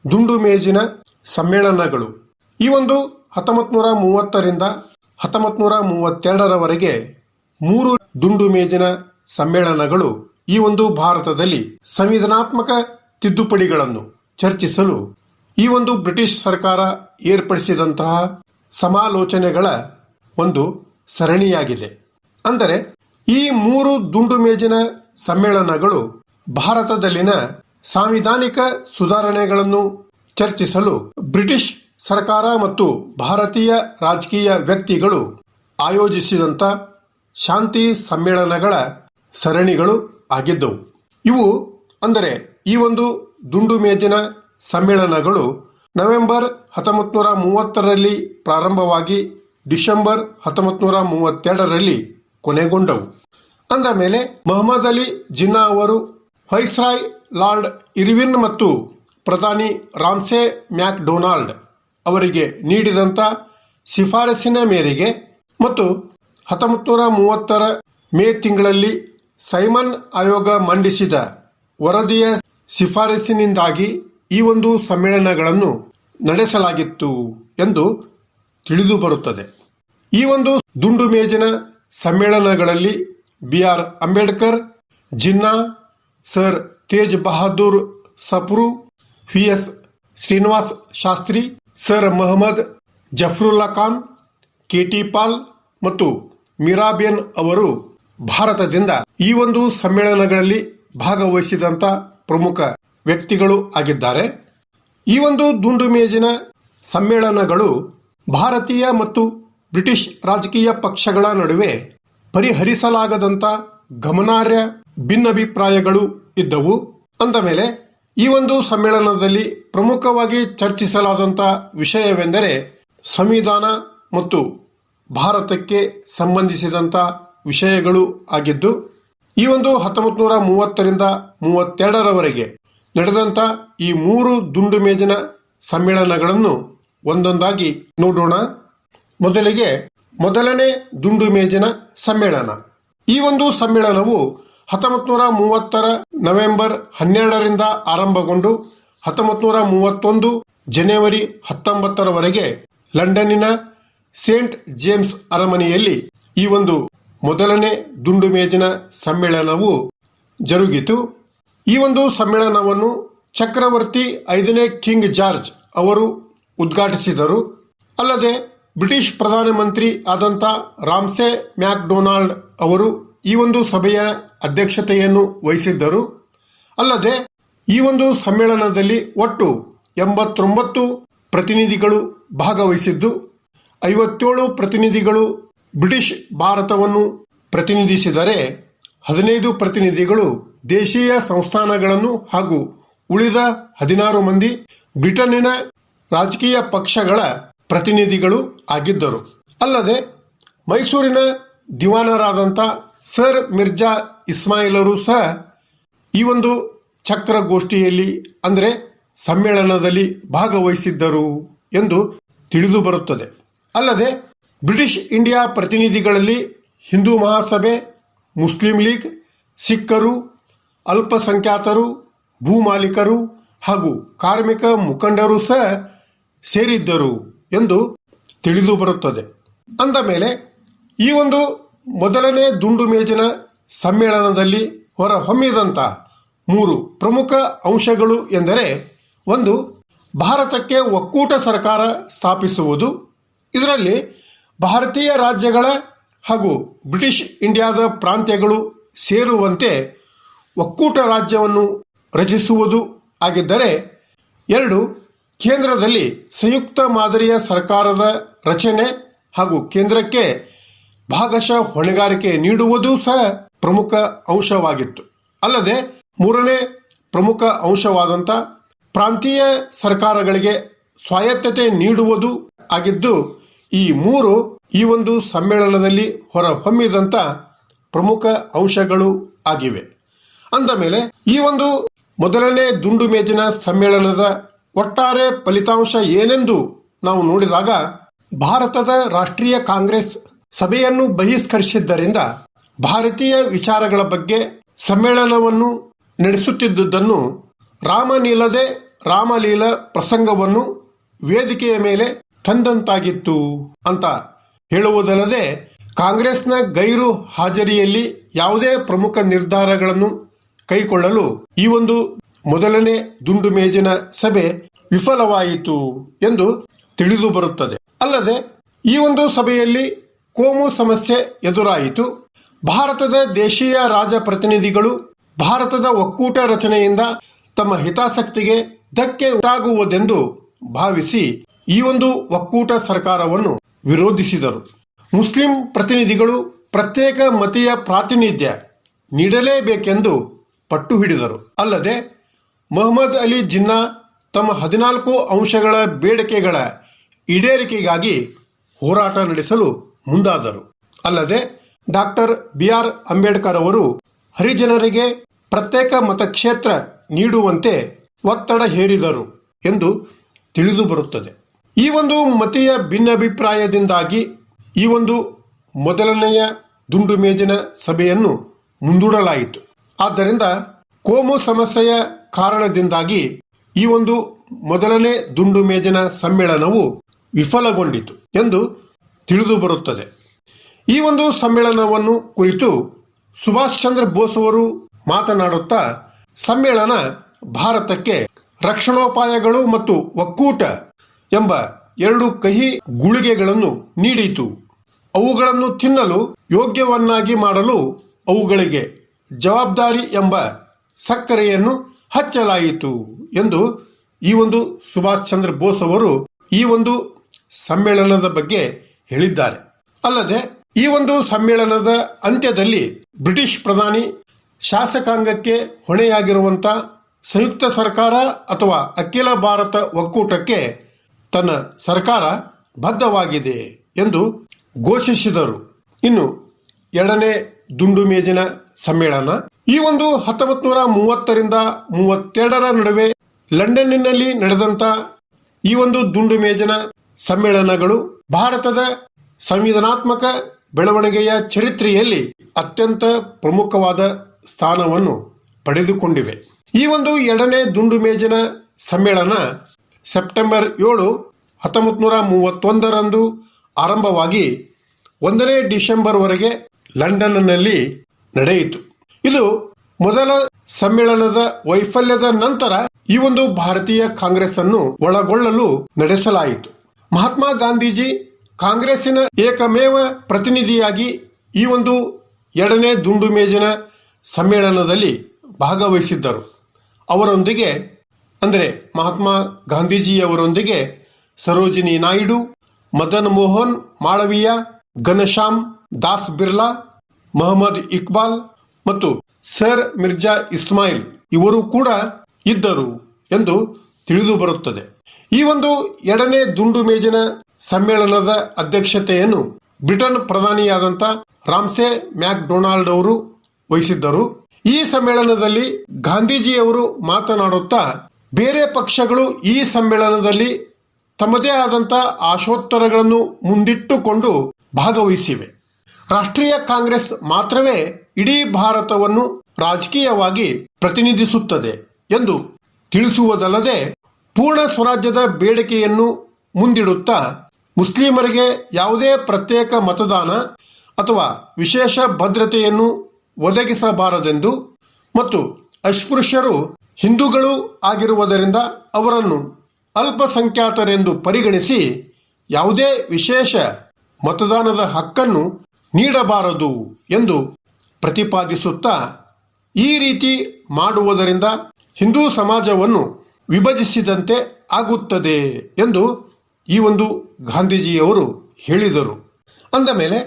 ದುಂಡು ಮೇಜಿನ ಸಮ್ಮೇಳನಗಳು. ಈ ಒಂದು 1930ರಿಂದ 1932ರವರೆಗೆ 3 ದುಂಡು ಮೇಜಿನ ಸಮ್ಮೇಳನಗಳು ಈ ಒಂದು ಭಾರತದಲ್ಲಿ ಸಂವಿಧಾನಾತ್ಮಕ ತಿದ್ದುಪಡಿಗಳನ್ನು ಚರ್ಚಿಸಲು ಈ ಒಂದು ಬ್ರಿಟಿಷ್ ಸರ್ಕಾರ ಏರ್ಪಡಿಸಿದಂತಹ ಸಮಾಲೋಚನೆಗಳ ಒಂದು ಸರಣಿಯಾಗಿದೆ. ಅಂದರೆ ಈ 3 ದುಂಡು ಮೇಜಿನ ಸಮ್ಮೇಳನಗಳು ಭಾರತದಲ್ಲಿನ ಸಾಂವಿಧಾನಿಕ ಸುಧಾರಣೆಗಳನ್ನು ಚರ್ಚಿಸಲು ಬ್ರಿಟಿಷ್ ಸರ್ಕಾರ ಮತ್ತು ಭಾರತೀಯ ರಾಜಕೀಯ ವ್ಯಕ್ತಿಗಳು ಆಯೋಜಿಸಿದಂಥ ಶಾಂತಿ ಸಮ್ಮೇಳನಗಳ ಸರಣಿಗಳು ಆಗಿದ್ದವು. ಇವು ಅಂದರೆ ಈ ಒಂದು ದುಂಡು ಮೇಜಿನ ಸಮ್ಮೇಳನಗಳು ನವೆಂಬರ್ 1930ರಲ್ಲಿ ಪ್ರಾರಂಭವಾಗಿ ಡಿಸೆಂಬರ್ 1932ರಲ್ಲಿ ಕೊನೆಗೊಂಡವು. ಅಂದ ಮೇಲೆ ಮೊಹಮ್ಮದ್ ಅಲಿ ಜಿನ್ನಾ ಅವರು ವೈಸ್ರಾಯ್ ಲಾರ್ಡ್ ಇರ್ವಿನ್ ಮತ್ತು ಪ್ರಧಾನಿ ರಾಮ್ಸೆ ಮ್ಯಾಕ್ಡೊನಾಲ್ಡ್ ಅವರಿಗೆ ನೀಡಿದಂಥ ಶಿಫಾರಸಿನ ಮೇರೆಗೆ ಮತ್ತು 1930ರ ಮೇ ತಿಂಗಳಲ್ಲಿ ಸೈಮನ್ ಆಯೋಗ ಮಂಡಿಸಿದ ವರದಿಯ ಶಿಫಾರಸಿನಿಂದಾಗಿ ಈ ಒಂದು ಸಮ್ಮೇಳನಗಳನ್ನು ನಡೆಸಲಾಗಿತ್ತು ಎಂದು ತಿಳಿದು ಬರುತ್ತದೆ. ಈ ಒಂದು ದುಂಡು ಮೇಜಿನ ಸಮ್ಮೇಳನಗಳಲ್ಲಿ BR Ambedkar, Jinnah, sir Tej Bahadur Sapru, VS Srinivas Shastri, sir Mohammad Zafarullah Khan, KT Paul ಮತ್ತು ಮೀರಾಬೇನ್ ಅವರು ಭಾರತದಿಂದ ಈ ಒಂದು ಸಮ್ಮೇಳನಗಳಲ್ಲಿ ಭಾಗವಹಿಸಿದಂಥ ಪ್ರಮುಖ ವ್ಯಕ್ತಿಗಳು ಆಗಿದ್ದಾರೆ. ಈ ಒಂದು ದುಂಡು ಮೇಜಿನ ಸಮ್ಮೇಳನಗಳು ಭಾರತೀಯ ಮತ್ತು ಬ್ರಿಟಿಷ್ ರಾಜಕೀಯ ಪಕ್ಷಗಳ ನಡುವೆ ಪರಿಹರಿಸಲಾಗದಂಥ ಗಮನಾರ್ಹ ಭಿನ್ನಾಭಿಪ್ರಾಯಗಳು ಇದ್ದವು. ಅಂದ ಮೇಲೆ ಈ ಒಂದು ಸಮ್ಮೇಳನದಲ್ಲಿ ಪ್ರಮುಖವಾಗಿ ಚರ್ಚಿಸಲಾದಂಥ ವಿಷಯವೆಂದರೆ ಸಂವಿಧಾನ ಮತ್ತು ಭಾರತಕ್ಕೆ ಸಂಬಂಧಿಸಿದಂಥ ವಿಷಯಗಳು ಆಗಿದ್ದು, ಈ ಒಂದು 1930ರಿಂದ 32ರವರೆಗೆ ನಡೆದಂಥ ಈ 3 ದುಂಡು ಮೇಜಿನ ಸಮ್ಮೇಳನಗಳನ್ನು ಒಂದೊಂದಾಗಿ ನೋಡೋಣ. ಮೊದಲಿಗೆ ಮೊದಲನೇ ದುಂಡು ಮೇಜಿನ ಸಮ್ಮೇಳನ. ಈ ಒಂದು ಸಮ್ಮೇಳನವು 1930ರ ನವೆಂಬರ್ 12ರಿಂದ ಆರಂಭಗೊಂಡು 1931 ಜನವರಿ 19ರವರೆಗೆ ಲಂಡನ್ನಿನ ಸೇಂಟ್ ಜೇಮ್ಸ್ ಅರಮನೆಯಲ್ಲಿ ಈ ಒಂದು ಮೊದಲನೇ ದುಂಡು ಮೇಜಿನ ಸಮ್ಮೇಳನವು ಜರುಗಿತು. ಈ ಒಂದು ಸಮ್ಮೇಳನವನ್ನು ಚಕ್ರವರ್ತಿ 5ನೇ ಕಿಂಗ್ ಜಾರ್ಜ್ ಅವರು ಉದ್ಘಾಟಿಸಿದರು. ಅಲ್ಲದೆ ಬ್ರಿಟಿಷ್ ಪ್ರಧಾನಮಂತ್ರಿ ಆದಂಥ ರಾಮ್ಸೆ ಮ್ಯಾಕ್ಡೊನಾಲ್ಡ್ ಅವರು ಈ ಒಂದು ಸಭೆಯ ಅಧ್ಯಕ್ಷತೆಯನ್ನು ವಹಿಸಿದ್ದರು. ಅಲ್ಲದೆ ಈ ಒಂದು ಸಮ್ಮೇಳನದಲ್ಲಿ ಒಟ್ಟು 89 ಪ್ರತಿನಿಧಿಗಳು ಭಾಗವಹಿಸಿದ್ದು, 57 ಪ್ರತಿನಿಧಿಗಳು ಬ್ರಿಟಿಷ್ ಭಾರತವನ್ನು ಪ್ರತಿನಿಧಿಸಿದರೆ 15 ಪ್ರತಿನಿಧಿಗಳು ದೇಶೀಯ ಸಂಸ್ಥಾನಗಳನ್ನು ಹಾಗೂ ಉಳಿದ 16 ಮಂದಿ ಬ್ರಿಟನ್ನಿನ ರಾಜಕೀಯ ಪಕ್ಷಗಳ ಪ್ರತಿನಿಧಿಗಳು ಆಗಿದ್ದರು. ಅಲ್ಲದೆ ಮೈಸೂರಿನ ದಿವಾನರಾದಂಥ ಸರ್ ಮಿರ್ಜಾ ಇಸ್ಮಾಯಿಲರು ಸಹ ಈ ಒಂದು ಚಕ್ರಗೋಷ್ಠಿಯಲ್ಲಿ ಅಂದರೆ ಸಮ್ಮೇಳನದಲ್ಲಿ ಭಾಗವಹಿಸಿದ್ದರು ಎಂದು ತಿಳಿದು ಬರುತ್ತದೆ. ಅಲ್ಲದೆ ಬ್ರಿಟಿಷ್ ಇಂಡಿಯಾ ಪ್ರತಿನಿಧಿಗಳಲ್ಲಿ ಹಿಂದೂ ಮಹಾಸಭೆ, ಮುಸ್ಲಿಂ ಲೀಗ್, ಸಿಖ್ಖರು, ಅಲ್ಪಸಂಖ್ಯಾತರು, ಭೂಮಾಲೀಕರು ಹಾಗೂ ಕಾರ್ಮಿಕ ಮುಖಂಡರು ಸಹ ಸೇರಿದ್ದರು ಎಂದು ತಿಳಿದು ಬರುತ್ತದೆ. ಅಂದ ಮೇಲೆ ಈ ಒಂದು ಮೊದಲನೇ ದುಂಡು ಮೇಜಿನ ಸಮ್ಮೇಳನದಲ್ಲಿ ಹೊರಹೊಮ್ಮಿದಂಥ 3 ಪ್ರಮುಖ ಅಂಶಗಳು ಎಂದರೆ, ಒಂದು, ಭಾರತಕ್ಕೆ ಒಕ್ಕೂಟ ಸರ್ಕಾರ ಸ್ಥಾಪಿಸುವುದು. ಇದರಲ್ಲಿ ಭಾರತೀಯ ರಾಜ್ಯಗಳ ಹಾಗೂ ಬ್ರಿಟಿಷ್ ಇಂಡಿಯಾದ ಪ್ರಾಂತ್ಯಗಳು ಸೇರುವಂತೆ ಒಕ್ಕೂಟ ರಾಜ್ಯವನ್ನು ರಚಿಸುವುದು ಆಗಿದ್ದರೆ, 2, ಕೇಂದ್ರದಲ್ಲಿ ಸಂಯುಕ್ತ ಮಾದರಿಯ ಸರ್ಕಾರದ ರಚನೆ ಹಾಗೂ ಕೇಂದ್ರಕ್ಕೆ ಭಾಗಶಃ ಹೊಣೆಗಾರಿಕೆ ನೀಡುವುದು ಸಹ ಪ್ರಮುಖ ಅಂಶವಾಗಿತ್ತು. ಅಲ್ಲದೆ 3ನೇ ಪ್ರಮುಖ ಅಂಶವಾದಂಥ ಪ್ರಾಂತೀಯ ಸರ್ಕಾರಗಳಿಗೆ ಸ್ವಾಯತ್ತತೆ ನೀಡುವುದು ಆಗಿದ್ದು, ಈ 3 ಈ ಒಂದು ಸಮ್ಮೇಳನದಲ್ಲಿ ಹೊರಹೊಮ್ಮಿದಂಥ ಪ್ರಮುಖ ಅಂಶಗಳು ಆಗಿವೆ. ಅಂದ ಮೇಲೆ ಈ ಒಂದು ಮೊದಲನೇ ದುಂಡು ಮೇಜಿನ ಸಮ್ಮೇಳನದ ಒಟ್ಟಾರೆ ಫಲಿತಾಂಶ ಏನೆಂದು ನಾವು ನೋಡಿದಾಗ, ಭಾರತದ ರಾಷ್ಟ್ರೀಯ ಕಾಂಗ್ರೆಸ್ ಸಭೆಯನ್ನು ಬಹಿಷ್ಕರಿಸಿದ್ದರಿಂದ ಭಾರತೀಯ ವಿಚಾರಗಳ ಬಗ್ಗೆ ಸಮ್ಮೇಳನವನ್ನು ನಡೆಸುತ್ತಿದ್ದುದನ್ನು ರಾಮ ನಿಲ್ಲದೆ ರಾಮಲೀಲಾ ಪ್ರಸಂಗವನ್ನು ವೇದಿಕೆಯ ಮೇಲೆ ತಂದಂತಾಗಿತ್ತು ಅಂತ ಹೇಳುವುದಲ್ಲದೆ ಕಾಂಗ್ರೆಸ್ನ ಗೈರು ಹಾಜರಿಯಲ್ಲಿ ಯಾವುದೇ ಪ್ರಮುಖ ನಿರ್ಧಾರಗಳನ್ನು ಕೈಗೊಳ್ಳಲು ಈ ಒಂದು ಮೊದಲನೇ ದುಂಡು ಮೇಜಿನ ಸಭೆ ವಿಫಲವಾಯಿತು ಎಂದು ತಿಳಿದು ಬರುತ್ತದೆ. ಅಲ್ಲದೆ ಈ ಒಂದು ಸಭೆಯಲ್ಲಿ ಕೋಮು ಸಮಸ್ಯೆ ಎದುರಾಯಿತು. ಭಾರತದ ದೇಶೀಯ ರಾಜಪ್ರತಿನಿಧಿಗಳು ಭಾರತದ ಒಕ್ಕೂಟ ರಚನೆಯಿಂದ ತಮ್ಮ ಹಿತಾಸಕ್ತಿಗೆ ಧಕ್ಕೆ ಉಂಟಾಗುವುದೆಂದು ಭಾವಿಸಿ ಈ ಒಂದು ಒಕ್ಕೂಟ ಸರ್ಕಾರವನ್ನು ವಿರೋಧಿಸಿದರು. ಮುಸ್ಲಿಂ ಪ್ರತಿನಿಧಿಗಳು ಪ್ರತ್ಯೇಕ ಮತೀಯ ಪ್ರಾತಿನಿಧ್ಯ ನೀಡಲೇಬೇಕೆಂದು ಪಟ್ಟು ಹಿಡಿದರು. ಅಲ್ಲದೆ ಮೊಹಮ್ಮದ್ ಅಲಿ ಜಿನ್ನಾ ತಮ್ಮ 14 ಅಂಶಗಳ ಬೇಡಿಕೆಗಳ ಈಡೇರಿಕೆಗಾಗಿ ಹೋರಾಟ ನಡೆಸಲು ಮುಂದಾದರು. ಅಲ್ಲದೆ ಡಾಕ್ಟರ್ ಬಿ.ಆರ್. ಅಂಬೇಡ್ಕರ್ ಅವರು ಹರಿಜನರಿಗೆ ಪ್ರತ್ಯೇಕ ಮತಕ್ಷೇತ್ರ ನೀಡುವಂತೆ ಒತ್ತಡ ಹೇರಿದರು ಎಂದು ತಿಳಿದು ಬರುತ್ತದೆ. ಈ ಒಂದು ಮತೀಯ ಭಿನ್ನಾಭಿಪ್ರಾಯದಿಂದಾಗಿ ಈ ಒಂದು ಮೊದಲನೆಯ ದುಂಡು ಮೇಜಿನ ಸಭೆಯನ್ನು ಮುಂದೂಡಲಾಯಿತು. ಆದ್ದರಿಂದ ಕೋಮು ಸಮಸ್ಯೆಯ ಕಾರಣದಿಂದಾಗಿ ಈ ಒಂದು ಮೊದಲನೇ ದುಂಡು ಮೇಜಿನ ಸಮ್ಮೇಳನವು ವಿಫಲಗೊಂಡಿತು ಎಂದು ತಿಳಿದು ಬರುತ್ತದೆ. ಈ ಒಂದು ಸಮ್ಮೇಳನವನ್ನು ಕುರಿತು ಸುಭಾಷ್ ಚಂದ್ರ ಬೋಸ್ ಅವರು ಮಾತನಾಡುತ್ತಾ ಸಮ್ಮೇಳನ ಭಾರತಕ್ಕೆ ರಕ್ಷಣೋಪಾಯಗಳು ಮತ್ತು ಒಕ್ಕೂಟ ಎಂಬ 2 ಕಹಿ ಗುಳಿಗೆಗಳನ್ನು ನೀಡಿತು. ಅವುಗಳನ್ನು ತಿನ್ನಲು ಯೋಗ್ಯವನ್ನಾಗಿ ಮಾಡಲು ಅವುಗಳಿಗೆ ಜವಾಬ್ದಾರಿ ಎಂಬ ಸಕ್ಕರೆಯನ್ನು ಹಚ್ಚಲಾಯಿತು ಎಂದು ಈ ಒಂದು ಸುಭಾಷ್ ಚಂದ್ರ ಬೋಸ್ ಅವರು ಈ ಒಂದು ಸಮ್ಮೇಳನದ ಬಗ್ಗೆ ಹೇಳಿದ್ದಾರೆ. ಅಲ್ಲದೆ ಈ ಒಂದು ಸಮ್ಮೇಳನದ ಅಂತ್ಯದಲ್ಲಿ ಬ್ರಿಟಿಷ್ ಪ್ರಧಾನಿ ಶಾಸಕಾಂಗಕ್ಕೆ ಹೊಣೆಯಾಗಿರುವಂತಹ ಸಂಯುಕ್ತ ಸರ್ಕಾರ ಅಥವಾ ಅಖಿಲ ಭಾರತ ಒಕ್ಕೂಟಕ್ಕೆ ತನ್ನ ಸರ್ಕಾರ ಬದ್ಧವಾಗಿದೆ ಎಂದು ಘೋಷಿಸಿದರು. ಇನ್ನು ಎರಡನೇ ದುಂಡು ಮೇಜಿನ ಸಮ್ಮೇಳನ ಈ ಒಂದು 1930ರಿಂದ 32 ನಡುವೆ ಲಂಡನ್ನಿನಲ್ಲಿ ನಡೆದಂತ ಈ ಒಂದು ದುಂಡು ಮೇಜಿನ ಸಮ್ಮೇಳನಗಳು ಭಾರತದ ಸಂವಿಧಾನಾತ್ಮಕ ಬೆಳವಣಿಗೆಯ ಚರಿತ್ರೆಯಲ್ಲಿ ಅತ್ಯಂತ ಪ್ರಮುಖವಾದ ಸ್ಥಾನವನ್ನು ಪಡೆದುಕೊಂಡಿವೆ. ಈ ಒಂದು ಎರಡನೇ ದುಂಡು ಮೇಜಿನ ಸಮ್ಮೇಳನ ಸೆಪ್ಟೆಂಬರ್ 7, 1931ರಂದು ಆರಂಭವಾಗಿ 1 ಡಿಸೆಂಬರ್ ವರೆಗೆ ಲಂಡನ್ನಲ್ಲಿ ನಡೆಯಿತು. ಇದು ಮೊದಲ ಸಮ್ಮೇಳನದ ವೈಫಲ್ಯದ ನಂತರ ಈ ಒಂದು ಭಾರತೀಯ ಕಾಂಗ್ರೆಸ್ ಅನ್ನು ಒಳಗೊಳ್ಳಲು ನಡೆಸಲಾಯಿತು. ಮಹಾತ್ಮ ಗಾಂಧೀಜಿ ಕಾಂಗ್ರೆಸ್ಸಿನ ಏಕಮೇವ ಪ್ರತಿನಿಧಿಯಾಗಿ ಈ ಒಂದು ಎರಡನೇ ದುಂಡು ಮೇಜಿನ ಸಮ್ಮೇಳನದಲ್ಲಿ ಭಾಗವಹಿಸಿದ್ದರು. ಅವರೊಂದಿಗೆ ಅಂದರೆ ಮಹಾತ್ಮ ಗಾಂಧೀಜಿಯವರೊಂದಿಗೆ ಸರೋಜಿನಿ ನಾಯ್ಡು, ಮದನ್ ಮೋಹನ್ ಮಾಳವೀಯ, ಘನಶ್ಯಾಮ್ ದಾಸ್ ಬಿರ್ಲಾ, ಮೊಹಮ್ಮದ್ ಇಕ್ಬಾಲ್ ಮತ್ತು ಸರ್ ಮಿರ್ಜಾ ಇಸ್ಮಾಯಿಲ್ ಇವರು ಕೂಡ ಇದ್ದರು ಎಂದು ತಿಳಿದು ಬರುತ್ತದೆ. ಈ ಒಂದು ಎರಡನೇ ದುಂಡು ಮೇಜಿನ ಸಮ್ಮೇಳನದ ಅಧ್ಯಕ್ಷತೆಯನ್ನು ಬ್ರಿಟನ್ ಪ್ರಧಾನಿಯಾದಂಥ ರಾಮ್ಸೆ ಮ್ಯಾಕ್ ಡೊನಾಲ್ಡ್ ಅವರು ವಹಿಸಿದ್ದರು. ಈ ಸಮ್ಮೇಳನದಲ್ಲಿ ಗಾಂಧೀಜಿಯವರು ಮಾತನಾಡುತ್ತಾ ಬೇರೆ ಪಕ್ಷಗಳು ಈ ಸಮ್ಮೇಳನದಲ್ಲಿ ತಮ್ಮದೇ ಆದಂಥ ಆಶೋತ್ತರಗಳನ್ನು ಮುಂದಿಟ್ಟುಕೊಂಡು ಭಾಗವಹಿಸಿವೆ. ರಾಷ್ಟ್ರೀಯ ಕಾಂಗ್ರೆಸ್ ಮಾತ್ರವೇ ಇಡೀ ಭಾರತವನ್ನು ರಾಜಕೀಯವಾಗಿ ಪ್ರತಿನಿಧಿಸುತ್ತದೆ ಎಂದು ತಿಳಿಸುವುದಲ್ಲದೆ ಪೂರ್ಣ ಸ್ವರಾಜ್ಯದ ಬೇಡಿಕೆಯನ್ನು ಮುಂದಿಡುತ್ತಾ ಮುಸ್ಲಿಮರಿಗೆ ಯಾವುದೇ ಪ್ರತ್ಯೇಕ ಮತದಾನ ಅಥವಾ ವಿಶೇಷ ಭದ್ರತೆಯನ್ನು ಒದಗಿಸಬಾರದೆಂದು ಮತ್ತು ಅಸ್ಪೃಶ್ಯರು ಹಿಂದೂಗಳು ಆಗಿರುವುದರಿಂದ ಅವರನ್ನು ಅಲ್ಪಸಂಖ್ಯಾತರೆಂದು ಪರಿಗಣಿಸಿ ಯಾವುದೇ ವಿಶೇಷ ಮತದಾನದ ಹಕ್ಕನ್ನು ನೀಡಬಾರದು ಎಂದು ಪ್ರತಿಪಾದಿಸುತ್ತಾ ಈ ರೀತಿ ಮಾಡುವುದರಿಂದ ಹಿಂದೂ ಸಮಾಜವನ್ನು ವಿಭಜಿಸಿದಂತೆ ಆಗುತ್ತದೆ ಎಂದು ಈ ಒಂದು ಗಾಂಧೀಜಿಯವರು ಹೇಳಿದರು. ಅಂದ ಮೇಲೆ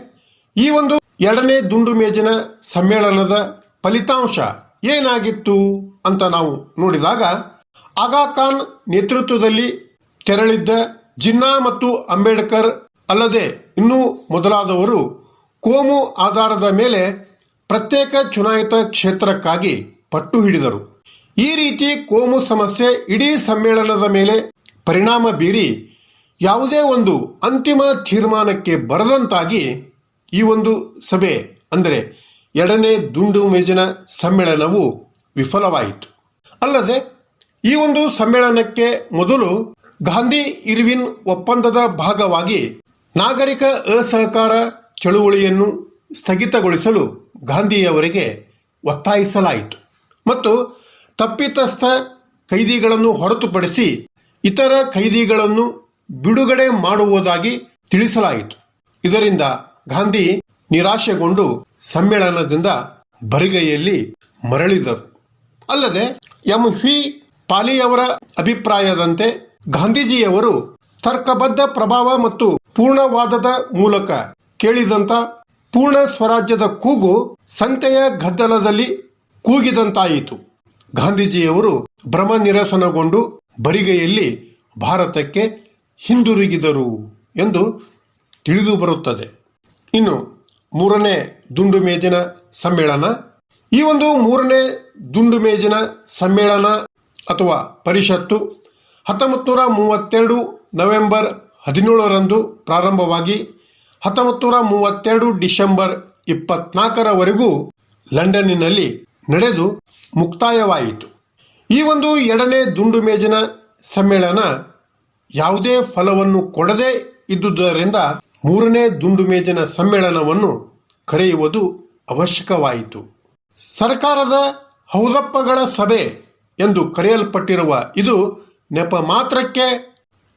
ಈ ಒಂದು ಎರಡನೇ ದುಂಡು ಮೇಜಿನ ಸಮ್ಮೇಳನದ ಫಲಿತಾಂಶ ಏನಾಗಿತ್ತು ಅಂತ ನಾವು ನೋಡಿದಾಗ ಆಗಾ ಖಾನ್ ನೇತೃತ್ವದಲ್ಲಿ ತೆರಳಿದ್ದ ಜಿನ್ನಾ ಮತ್ತು ಅಂಬೇಡ್ಕರ್ ಅಲ್ಲದೆ ಇನ್ನೂ ಮೊದಲಾದವರು ಕೋಮು ಆಧಾರದ ಮೇಲೆ ಪ್ರತ್ಯೇಕ ಚುನಾಯಿತ ಕ್ಷೇತ್ರಕ್ಕಾಗಿ ಪಟ್ಟು ಹಿಡಿದರು. ಈ ರೀತಿ ಕೋಮು ಸಮಸ್ಯೆ ಇಡೀ ಸಮ್ಮೇಳನದ ಮೇಲೆ ಪರಿಣಾಮ ಬೀರಿ ಯಾವುದೇ ಒಂದು ಅಂತಿಮ ತೀರ್ಮಾನಕ್ಕೆ ಬರದಂತಾಗಿ ಈ ಒಂದು ಸಭೆ ಅಂದರೆ ಎರಡನೇ ದುಂಡು ಮೇಜಿನ ಸಮ್ಮೇಳನವು ವಿಫಲವಾಯಿತು. ಅಲ್ಲದೆ ಈ ಒಂದು ಸಮ್ಮೇಳನಕ್ಕೆ ಮೊದಲು ಗಾಂಧಿ ಇರ್ವಿನ್ ಒಪ್ಪಂದದ ಭಾಗವಾಗಿ ನಾಗರಿಕ ಅಸಹಕಾರ ಚಳುವಳಿಯನ್ನು ಸ್ಥಗಿತಗೊಳಿಸಲು ಗಾಂಧಿಯವರಿಗೆ ಒತ್ತಾಯಿಸಲಾಯಿತು ಮತ್ತು ತಪ್ಪಿತಸ್ಥ ಕೈದಿಗಳನ್ನು ಹೊರತುಪಡಿಸಿ ಇತರ ಕೈದಿಗಳನ್ನು ಬಿಡುಗಡೆ ಮಾಡುವುದಾಗಿ ತಿಳಿಸಲಾಯಿತು. ಇದರಿಂದ ಗಾಂಧಿ ನಿರಾಶೆಗೊಂಡು ಸಮ್ಮೇಳನದಿಂದ ಬರಿಗೈಯಲ್ಲಿ ಮರಳಿದರು. ಅಲ್ಲದೆ ಎಂ.ವಿ. ಪಾಲಿಯವರ ಅಭಿಪ್ರಾಯದಂತೆ ಗಾಂಧೀಜಿಯವರು ತರ್ಕಬದ್ಧ ಪ್ರಭಾವ ಮತ್ತು ಪೂರ್ಣವಾದದ ಮೂಲಕ ಕೇಳಿದಂತ ಪೂರ್ಣ ಸ್ವರಾಜ್ಯದ ಕೂಗು ಸಂತೆಯ ಗದ್ದಲದಲ್ಲಿ ಕೂಗಿದಂತಾಯಿತು. ಗಾಂಧೀಜಿಯವರು ಭ್ರಮ ನಿರಸನಗೊಂಡು ಬರಿಗೈಯಲ್ಲಿ ಭಾರತಕ್ಕೆ ಹಿಂದಿರುಗಿದರು ಎಂದು ತಿಳಿದು ಬರುತ್ತದೆ. ಇನ್ನು ಮೂರನೇ ದುಂಡು ಮೇಜಿನ ಸಮ್ಮೇಳನ. ಈ ಒಂದು ಮೂರನೇ ದುಂಡು ಮೇಜಿನ ಸಮ್ಮೇಳನ ಅಥವಾ ಪರಿಷತ್ತು 1932 ನವೆಂಬರ್ 17ರಂದು ಪ್ರಾರಂಭವಾಗಿ 1932 ಡಿಸೆಂಬರ್ 24ರವರೆಗೂ ಲಂಡನ್ನಿನಲ್ಲಿ ನಡೆದು ಮುಕ್ತಾಯವಾಯಿತು. ಈ ಒಂದು ಎರಡನೇ ದುಂಡು ಮೇಜಿನ ಸಮ್ಮೇಳನ ಯಾವುದೇ ಫಲವನ್ನು ಕೊಡದೇ ಇದ್ದುದರಿಂದ ಮೂರನೇ ದುಂಡು ಮೇಜಿನ ಸಮ್ಮೇಳನವನ್ನು ಕರೆಯುವುದು ಅವಶ್ಯಕವಾಯಿತು. ಸರ್ಕಾರದ ಹೌದಪ್ಪಗಳ ಸಭೆ ಎಂದು ಕರೆಯಲ್ಪಟ್ಟಿರುವ ಇದು ನೆಪ ಮಾತ್ರಕ್ಕೆ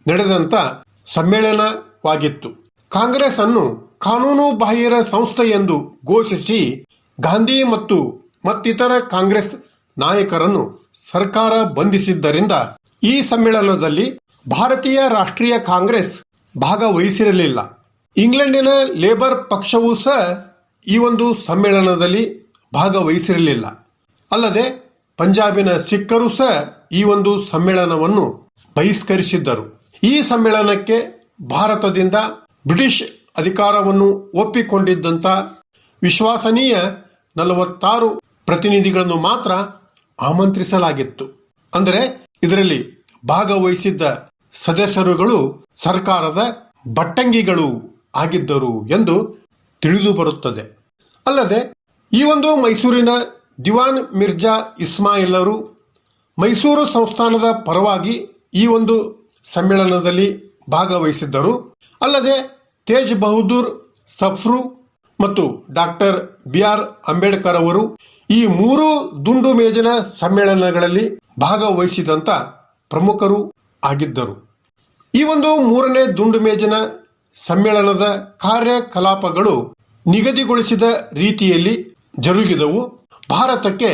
ನಡೆದಂತ ಸಮ್ಮೇಳನವಾಗಿತ್ತು. ಕಾಂಗ್ರೆಸ್ ಅನ್ನು ಕಾನೂನು ಬಾಹಿರ ಸಂಸ್ಥೆ ಎಂದು ಘೋಷಿಸಿ ಗಾಂಧಿ ಮತ್ತು ಮತ್ತಿತರ ಕಾಂಗ್ರೆಸ್ ನಾಯಕರನ್ನು ಸರ್ಕಾರ ಬಂಧಿಸಿದ್ದರಿಂದ ಈ ಸಮ್ಮೇಳನದಲ್ಲಿ ಭಾರತೀಯ ರಾಷ್ಟ್ರೀಯ ಕಾಂಗ್ರೆಸ್ ಭಾಗವಹಿಸಿರಲಿಲ್ಲ. ಇಂಗ್ಲೆಂಡಿನ ಲೇಬರ್ ಪಕ್ಷವೂ ಸಹ ಈ ಒಂದು ಸಮ್ಮೇಳನದಲ್ಲಿ ಭಾಗವಹಿಸಿರಲಿಲ್ಲ. ಅಲ್ಲದೆ ಪಂಜಾಬಿನ ಸಿಖ್ಖರು ಸಹ ಈ ಒಂದು ಸಮ್ಮೇಳನವನ್ನು ಬಹಿಷ್ಕರಿಸಿದ್ದರು. ಈ ಸಮ್ಮೇಳನಕ್ಕೆ ಭಾರತದಿಂದ ಬ್ರಿಟಿಷ್ ಅಧಿಕಾರವನ್ನು ಒಪ್ಪಿಕೊಂಡಿದ್ದಂಥ ವಿಶ್ವಸನೀಯ 46 ಪ್ರತಿನಿಧಿಗಳನ್ನು ಮಾತ್ರ ಆಮಂತ್ರಿಸಲಾಗಿತ್ತು. ಅಂದರೆ ಇದರಲ್ಲಿ ಭಾಗವಹಿಸಿದ್ದ ಸದಸ್ಯರುಗಳು ಸರ್ಕಾರದ ಬಟ್ಟಂಗಿಗಳು ಆಗಿದ್ದರು ಎಂದು ತಿಳಿದು ಬರುತ್ತದೆ. ಅಲ್ಲದೆ ಈ ಒಂದು ಮೈಸೂರಿನ ದಿವಾನ್ ಮಿರ್ಜಾ ಇಸ್ಮಾಯಿಲರು ಮೈಸೂರು ಸಂಸ್ಥಾನದ ಪರವಾಗಿ ಈ ಒಂದು ಸಮ್ಮೇಳನದಲ್ಲಿ ಭಾಗವಹಿಸಿದ್ದರು. ಅಲ್ಲದೆ ತೇಜ್ ಬಹದ್ದೂರ್ ಸಫ್ರು ಮತ್ತು ಡಾಕ್ಟರ್ ಬಿ.ಆರ್. ಅಂಬೇಡ್ಕರ್ ಅವರು ಈ ಮೂರು ದುಂಡು ಮೇಜಿನ ಸಮ್ಮೇಳನಗಳಲ್ಲಿ ಭಾಗವಹಿಸಿದಂತ ಪ್ರಮುಖರು ಆಗಿದ್ದರು. ಈ ಒಂದು ಮೂರನೇ ದುಂಡು ಮೇಜಿನ ಸಮ್ಮೇಳನದ ಕಾರ್ಯಕಲಾಪಗಳು ನಿಗದಿಗೊಳಿಸಿದ ರೀತಿಯಲ್ಲಿ ಜರುಗಿದವು. ಭಾರತಕ್ಕೆ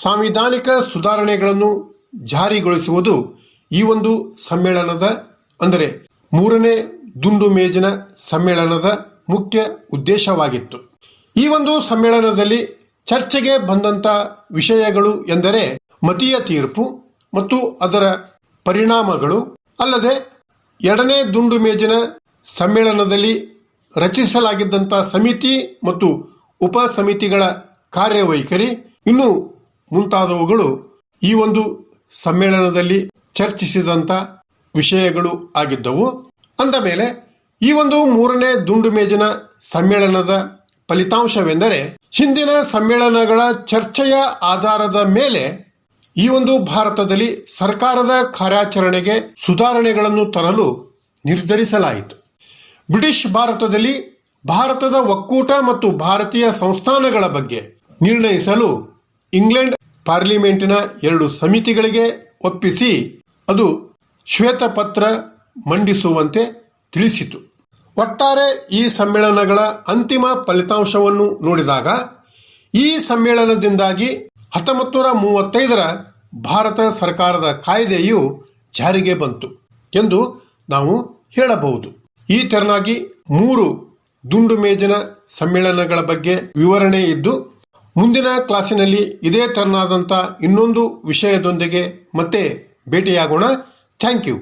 ಸಾಂವಿಧಾನಿಕ ಸುಧಾರಣೆಗಳನ್ನು ಜಾರಿಗೊಳಿಸುವುದು ಈ ಒಂದು ಸಮ್ಮೇಳನದ ಅಂದರೆ ಮೂರನೇ ದುಂಡು ಮೇಜಿನ ಸಮ್ಮೇಳನದ ಮುಖ್ಯ ಉದ್ದೇಶವಾಗಿತ್ತು. ಈ ಒಂದು ಸಮ್ಮೇಳನದಲ್ಲಿ ಚರ್ಚೆಗೆ ಬಂದಂತ ವಿಷಯಗಳು ಎಂದರೆ ಮತೀಯ ತೀರ್ಪು ಮತ್ತು ಅದರ ಪರಿಣಾಮಗಳು. ಅಲ್ಲದೆ ಎರಡನೇ ದುಂಡು ಮೇಜಿನ ಸಮ್ಮೇಳನದಲ್ಲಿ ರಚಿಸಲಾಗಿದ್ದಂಥ ಸಮಿತಿ ಮತ್ತು ಉಪ ಸಮಿತಿಗಳ ಕಾರ್ಯವೈಖರಿ ಇನ್ನೂ ಮುಂತಾದವುಗಳು ಈ ಒಂದು ಸಮ್ಮೇಳನದಲ್ಲಿ ಚರ್ಚಿಸಿದಂಥ ವಿಷಯಗಳು ಆಗಿದ್ದವು. ಅಂದ ಮೇಲೆ ಈ ಒಂದು ಮೂರನೇ ದುಂಡು ಮೇಜಿನ ಸಮ್ಮೇಳನದ ಫಲಿತಾಂಶವೆಂದರೆ ಹಿಂದಿನ ಸಮ್ಮೇಳನಗಳ ಚರ್ಚೆಯ ಆಧಾರದ ಮೇಲೆ ಈ ಒಂದು ಭಾರತದಲ್ಲಿ ಸರ್ಕಾರದ ಕಾರ್ಯಾಚರಣೆಗೆ ಸುಧಾರಣೆಗಳನ್ನು ತರಲು ನಿರ್ಧರಿಸಲಾಯಿತು. ಬ್ರಿಟಿಷ್ ಭಾರತದಲ್ಲಿ ಭಾರತದ ಒಕ್ಕೂಟ ಮತ್ತು ಭಾರತೀಯ ಸಂಸ್ಥಾನಗಳ ಬಗ್ಗೆ ನಿರ್ಣಯಿಸಲು ಇಂಗ್ಲೆಂಡ್ ಪಾರ್ಲಿಮೆಂಟಿನ 2 ಸಮಿತಿಗಳಿಗೆ ಒಪ್ಪಿಸಿ ಅದು ಶ್ವೇತಪತ್ರ ಮಂಡಿಸುವಂತೆ ತಿಳಿಸಿತು. ಒಟ್ಟಾರೆ ಈ ಸಮ್ಮೇಳನಗಳ ಅಂತಿಮ ಫಲಿತಾಂಶವನ್ನು ನೋಡಿದಾಗ ಈ ಸಮ್ಮೇಳನದಿಂದಾಗಿ 1935ರ ಭಾರತ ಸರ್ಕಾರದ ಕಾಯ್ದೆಯು ಜಾರಿಗೆ ಬಂತು ಎಂದು ನಾವು ಹೇಳಬಹುದು. ಈ ತೆರನಾಗಿ 3 ದುಂಡು ಮೇಜಿನ ಸಮ್ಮೇಳನಗಳ ಬಗ್ಗೆ ವಿವರಣೆ ಇದ್ದು, ಮುಂದಿನ ಕ್ಲಾಸಿನಲ್ಲಿ ಇದೇ ತೆರನಾದಂಥ ಇನ್ನೊಂದು ವಿಷಯದೊಂದಿಗೆ ಮತ್ತೆ ಭೇಟಿಯಾಗೋಣ. Thank you.